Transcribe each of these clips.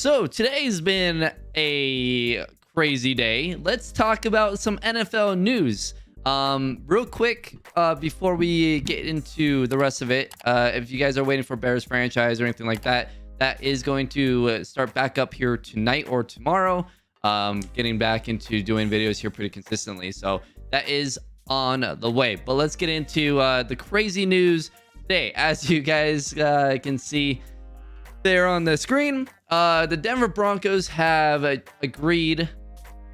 So today's been a crazy day. Let's talk about some NFL news. Real quick, before we get into the rest of it, if you guys are waiting for Bears franchise or anything like that, that is going to start back up here tonight or tomorrow. Getting back into doing videos here pretty consistently. So that is on the way. But let's get into the crazy news today. As you guys can see there on the screen, the Denver Broncos have agreed.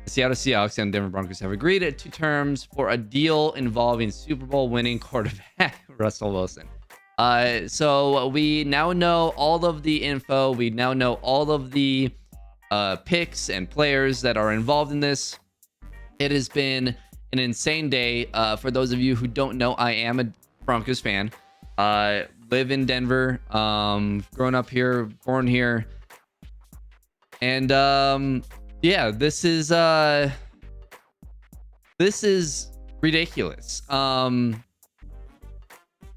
The Seattle Seahawks and Denver Broncos have agreed to terms for a deal involving Super Bowl winning quarterback Russell Wilson. So we now know all of the info. We now know all of the picks and players that are involved in this. It has been an insane day. For those of you who don't know, I am a Broncos fan. Live in Denver, grown up here, born here, and yeah, this is ridiculous.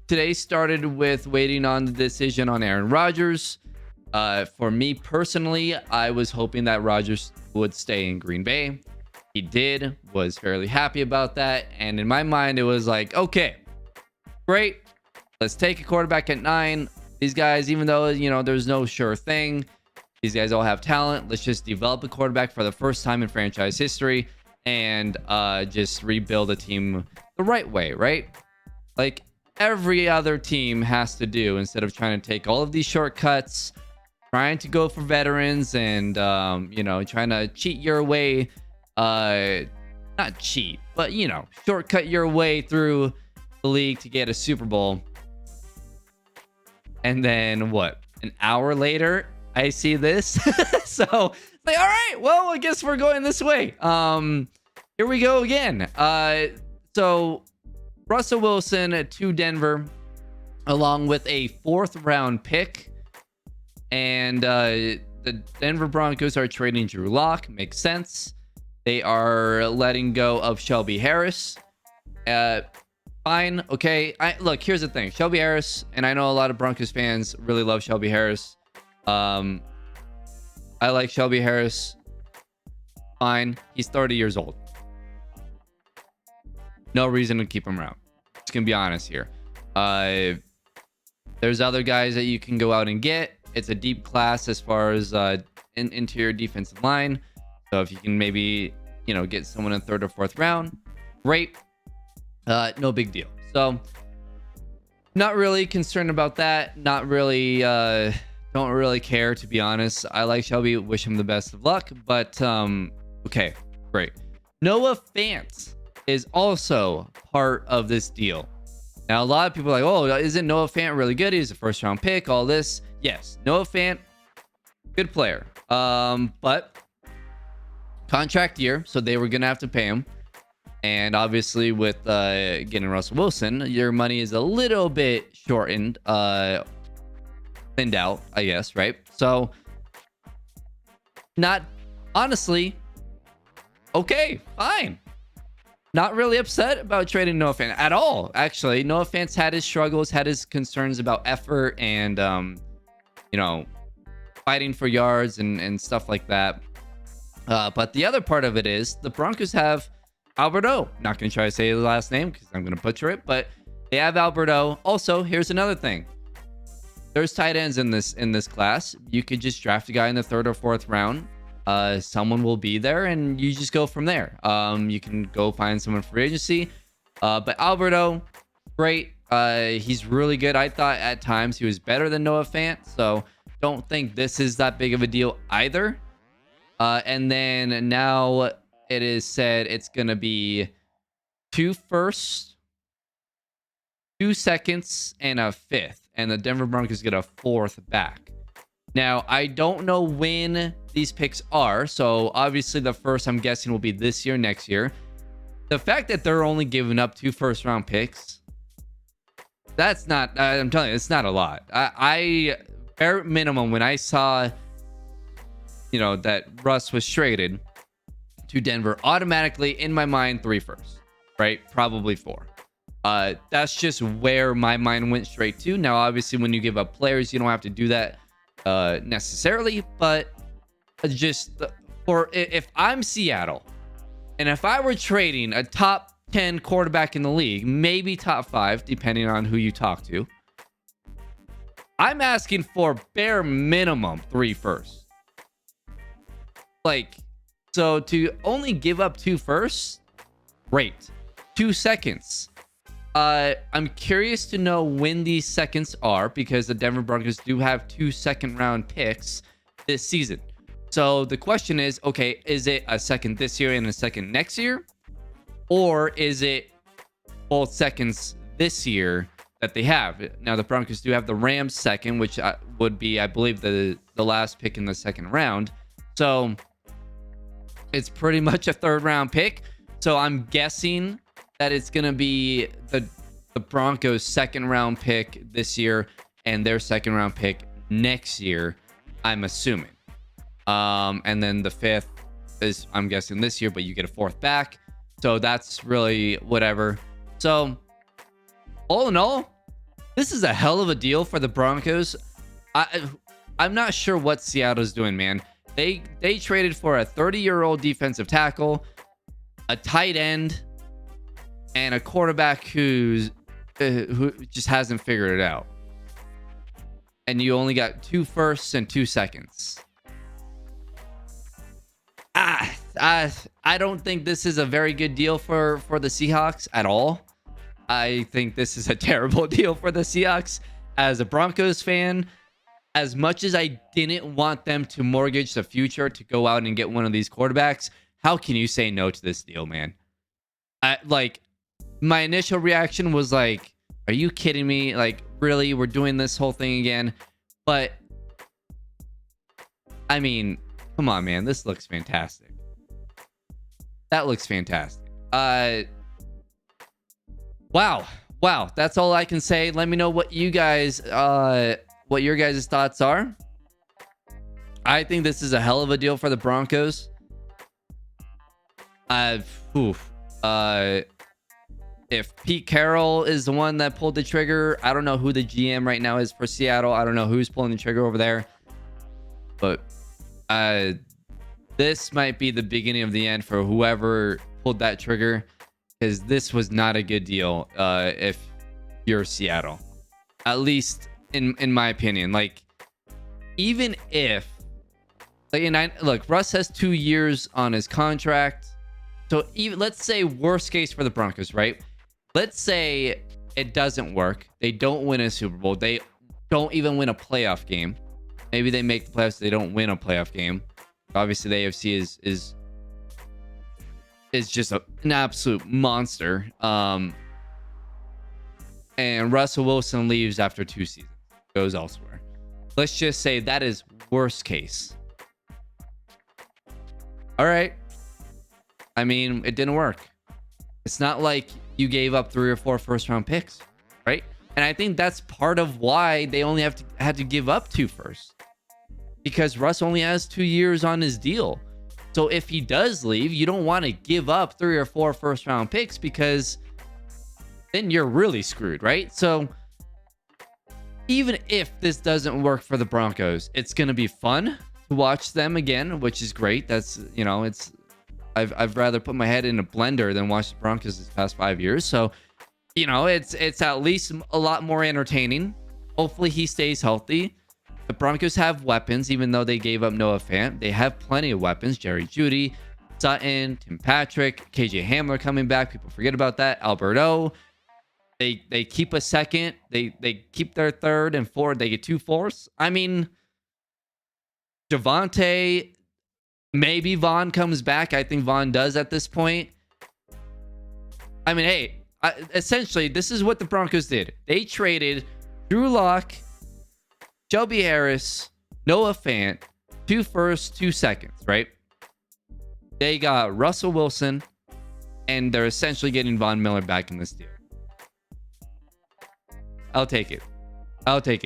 Today started with waiting on the decision on Aaron Rodgers. For me personally, I was hoping that Rodgers would stay in Green Bay. He did, was fairly happy about that, and in my mind it was like, okay, great. Let's take a quarterback at 9. These guys, even though, you know, there's no sure thing, these guys all have talent. Let's just develop a quarterback for the first time in franchise history and just rebuild a team the right way, right? Like every other team has to do, instead of trying to take all of these shortcuts, trying to go for veterans and, you know, trying to cheat your way, not cheat, but, you know, shortcut your way through the league to get a Super Bowl. And then what? An hour later, I see this. So like, all right, well, I guess we're going this way. Here we go again. So Russell Wilson to Denver, along with a 4th round pick. And the Denver Broncos are trading Drew Lock. Makes sense. They are letting go of Shelby Harris. Fine. Okay. Look, here's the thing. Shelby Harris, and I know a lot of Broncos fans really love Shelby Harris. I like Shelby Harris. Fine. He's 30 years old. No reason to keep him around. Just gonna be honest here. There's other guys that you can go out and get. It's a deep class as far as interior defensive line. So if you can maybe, you know, get someone in 3rd or 4th round, great. No big deal. So not really concerned about that. Not really, don't really care, to be honest. I like Shelby, wish him the best of luck, but okay, great. Noah Fant is also part of this deal. Now, a lot of people are like, oh, isn't Noah Fant really good? He's a 1st round pick, all this. Yes, Noah Fant, good player. But contract year, so they were gonna have to pay him. And obviously with getting Russell Wilson, your money is a little bit shortened, thinned out, I guess, right? So not, honestly, okay, fine. Not really upset about trading Noah Fant at all. Actually, Noah Fant's had his struggles, had his concerns about effort and, you know, fighting for yards and stuff like that. But the other part of it is the Broncos have Alberto. Not going to try to say the last name because I'm going to butcher it, but they have Alberto. Also, here's another thing. There's tight ends in this class. You could just draft a guy in the 3rd or 4th round. Someone will be there and you just go from there. You can go find someone for free agency. But Alberto, great. He's really good. I thought at times he was better than Noah Fant. So don't think this is that big of a deal either. And then now it is said it's going to be 2 firsts, 2 seconds, and a 5th. And the Denver Broncos get a 4th back. Now, I don't know when these picks are. So obviously the first, I'm guessing, will be this year, next year. The fact that they're only giving up 2 first round picks, that's not, I'm telling you, it's not a lot. I bare minimum, when I saw, you know, that Russ was traded to Denver, automatically in my mind 3 firsts, right? Probably 4. That's just where my mind went straight to. Now, obviously, when you give up players, you don't have to do that necessarily, but just for if I'm Seattle and if I were trading a top 10 quarterback in the league, maybe top 5, depending on who you talk to, I'm asking for bare minimum 3 firsts. Like, so to only give up 2 firsts, great. 2 seconds. I'm curious to know when these seconds are, because the Denver Broncos do have 2 second-round picks this season. So the question is, okay, is it a second this year and a second next year? Or is it both seconds this year that they have? Now, the Broncos do have the Rams second, which would be, I believe, the last pick in the second round. So it's pretty much a 3rd-round pick. So I'm guessing that it's going to be the Broncos' 2nd-round pick this year and their 2nd-round pick next year, I'm assuming. And then the 5th is, I'm guessing, this year, but you get a 4th back. So that's really whatever. So all in all, this is a hell of a deal for the Broncos. I'm not sure what Seattle's doing, man. They traded for a 30-year-old defensive tackle, a tight end, and a quarterback who just hasn't figured it out. And you only got 2 firsts and 2 seconds. I don't think this is a very good deal for the Seahawks at all. I think this is a terrible deal for the Seahawks. As a Broncos fan, as much as I didn't want them to mortgage the future to go out and get one of these quarterbacks, how can you say no to this deal, man? My initial reaction was like, are you kidding me? Like, really? We're doing this whole thing again? But, I mean, come on, man. This looks fantastic. That looks fantastic. Wow. That's all I can say. Let me know what you guys, what your guys' thoughts are. I think this is a hell of a deal for the Broncos. If Pete Carroll is the one that pulled the trigger, I don't know who the GM right now is for Seattle. I don't know who's pulling the trigger over there. But this might be the beginning of the end for whoever pulled that trigger, because this was not a good deal if you're Seattle. At least in my opinion. Like, even if, look, Russ has 2 years on his contract. So even, let's say worst case for the Broncos, right? Let's say it doesn't work. They don't win a Super Bowl. They don't even win a playoff game. Maybe they make the playoffs. They don't win a playoff game. Obviously, the AFC is just an absolute monster. And Russell Wilson leaves after 2 seasons, goes elsewhere. Let's just say that is worst case. All right. I mean, it didn't work. It's not like you gave up 3 or 4 first-round picks, right? And I think that's part of why they only had to give up 2 firsts, because Russ only has 2 years on his deal. So if he does leave, you don't want to give up 3 or 4 first-round picks, because then you're really screwed, right? So even if this doesn't work for the Broncos, it's going to be fun to watch them again, which is great. That's, I've rather put my head in a blender than watch the Broncos this past 5 years. So, it's at least a lot more entertaining. Hopefully he stays healthy. The Broncos have weapons, even though they gave up Noah Fant. They have plenty of weapons. Jerry Jeudy, Sutton, Tim Patrick, KJ Hamler coming back. People forget about that. Alberto. They keep a second. They keep their 3rd and 4th. They get 2 fourths. I mean, Javonte. Maybe Vaughn comes back. I think Vaughn does at this point. I mean, hey, essentially, this is what the Broncos did. They traded Drew Lock, Shelby Harris, Noah Fant, 2 firsts, 2 seconds, right? They got Russell Wilson, and they're essentially getting Von Miller back in this deal. I'll take it.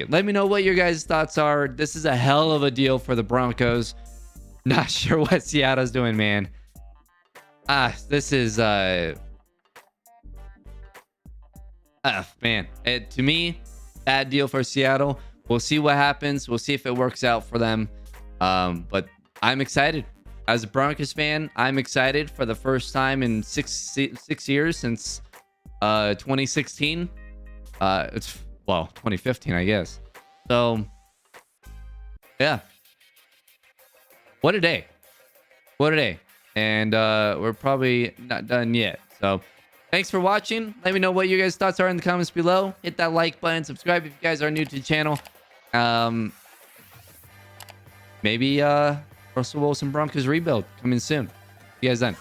Let me know what your guys' thoughts are. This is a hell of a deal for the Broncos. Not sure what Seattle's doing, man. This is man. To me, bad deal for Seattle. We'll see what happens. We'll see if it works out for them. But I'm excited. As a Broncos fan, I'm excited for the first time in six years since 2016. It's, well, 2015, I guess. So yeah, what a day. What a day. And we're probably not done yet. So thanks for watching. Let me know what you guys' thoughts are in the comments below. Hit that like button. Subscribe if you guys are new to the channel. Maybe Russell Wilson Broncos rebuild coming soon. See you guys then.